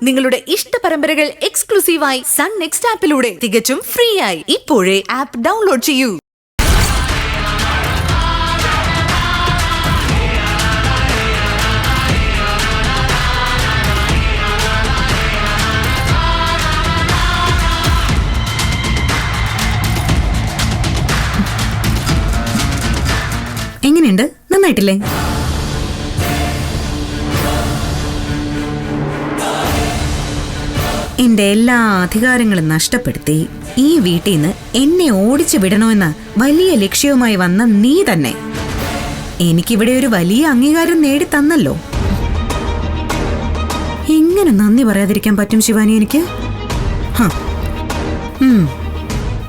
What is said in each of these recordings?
നിങ്ങളുടെ ഇഷ്ട പരമ്പരകൾ എക്സ്ക്ലൂസീവായി സൺ നെക്സ്റ്റ് ആപ്പിലൂടെ തികച്ചും ഫ്രീ ആയി ഇപ്പോഴേ ആപ്പ് ഡൗൺലോഡ് ചെയ്യൂ. എങ്ങനെയുണ്ട്? നന്നായിട്ടില്ലേ? എന്റെ എല്ലാ അധികാരങ്ങളും നഷ്ടപ്പെടുത്തി ഈ വീട്ടിൽ നിന്ന് എന്നെ ഓടിച്ചു വിടണമെന്ന വലിയ ലക്ഷ്യവുമായി വന്ന നീ തന്നെ എനിക്കിവിടെ ഒരു വലിയ അംഗീകാരം നേടി തന്നല്ലോ. എങ്ങനെ നന്ദി പറയാതിരിക്കാൻ പറ്റും ശിവാനി എനിക്ക്?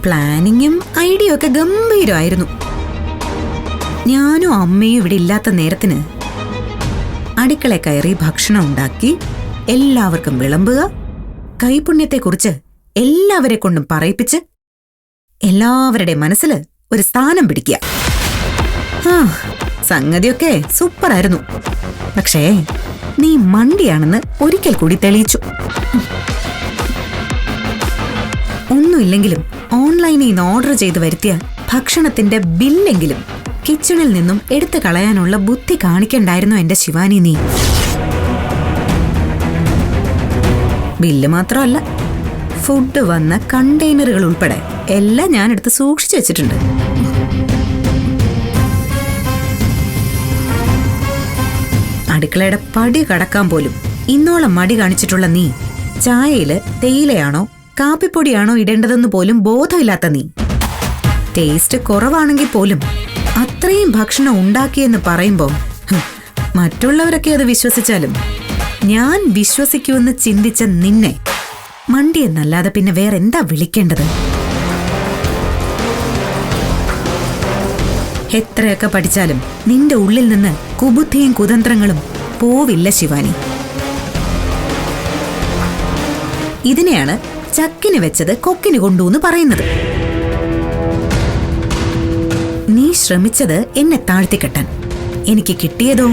പ്ലാനിങ്ങും ഐഡിയ ഒക്കെ ഗംഭീരമായിരുന്നു. ഞാനും അമ്മയും ഇവിടെ ഇല്ലാത്ത നേരത്തിന് അടുക്കള കയറി ഭക്ഷണം ഉണ്ടാക്കി എല്ലാവർക്കും വിളമ്പുക, കൈപുണ്യത്തെക്കുറിച്ച് എല്ലാവരെ കൊണ്ടും പറയിപ്പിച്ച് എല്ലാവരുടെ മനസ്സിൽ ഒരു സ്ഥാനം പിടിക്കുക. സംഗതിയൊക്കെ സൂപ്പറായിരുന്നു. പക്ഷേ നീ മണ്ടിയാണെന്ന് ഒരിക്കൽ കൂടി തെളിയിച്ചു. ഒന്നുമില്ലെങ്കിലും ഓൺലൈനിൽ നിന്ന് ഓർഡർ ചെയ്ത് വരുത്തിയ ഭക്ഷണത്തിന്റെ ബില്ലെങ്കിലും കിച്ചണിൽ നിന്നും എടുത്തു കളയാനുള്ള ബുദ്ധി കാണിക്കണ്ടായിരുന്നു എന്റെ ശിവാനി നീ. ബില്ല് മാത്രമല്ല, ഫുഡ് വന്ന കണ്ടെയ്നറുകൾ ഉൾപ്പെടെ എല്ലാം ഞാൻ എടുത്ത് സൂക്ഷിച്ചു വെച്ചിട്ടുണ്ട്. അടുക്കളയുടെ പടി കടക്കാൻ പോലും ഇന്നോളം മടി കാണിച്ചിട്ടുള്ള നീ ചായയില് തേയിലയാണോ കാപ്പിപ്പൊടിയാണോ ഇടേണ്ടതെന്ന് പോലും ബോധമില്ലാത്ത നീ ടേസ്റ്റ് കുറവാണെങ്കിൽ പോലും അത്രയും ഭക്ഷണം ഉണ്ടാക്കിയെന്ന് പറയുമ്പോൾ മറ്റുള്ളവരൊക്കെ അത് വിശ്വസിച്ചാലും ഞാൻ വിശ്വസിക്കുമെന്ന് ചിന്തിച്ച നിന്നെ മണ്ടിയെന്നല്ലാതെ പിന്നെ വേറെന്താ വിളിക്കേണ്ടത്? എത്രയൊക്കെ പഠിച്ചാലും നിന്റെ ഉള്ളിൽ നിന്ന് കുബുദ്ധിയും കുതന്ത്രങ്ങളും പോവില്ല ശിവാനി. ഇതിനെയാണ് ചക്കിന് വെച്ചത് കൊക്കിന് കൊണ്ടുവന്ന് പറയുന്നത്. നീ ശ്രമിച്ചത് എന്നെ താഴ്ത്തിക്കെട്ടാൻ. എനിക്ക് കിട്ടിയതോ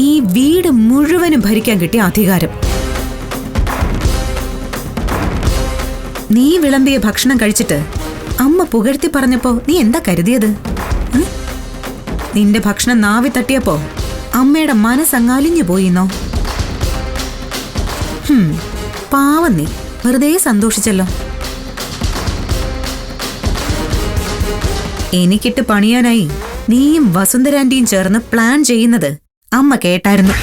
ഈ വീട് മുഴുവനും ഭരിക്കാൻ കിട്ടിയ അധികാരം. നീ വിളമ്പിയ ഭക്ഷണം കഴിച്ചിട്ട് അമ്മ പുകഴ്ത്തി പറഞ്ഞപ്പോ നീ എന്താ കരുതിയത്? നിന്റെ ഭക്ഷണം നാവി തട്ടിയപ്പോ അമ്മയുടെ മനസ്സങ്ങാലിഞ്ഞു പോയിന്നോ? പാവം നീ വെറുതെ സന്തോഷിച്ചല്ലോ. എനിക്കിട്ട് പണിയാനായി നീയും വസുന്ധരാന്റിയും ചേർന്ന് പ്ലാൻ ചെയ്യുന്നത് അമ്മ കേട്ടായിരുന്നു.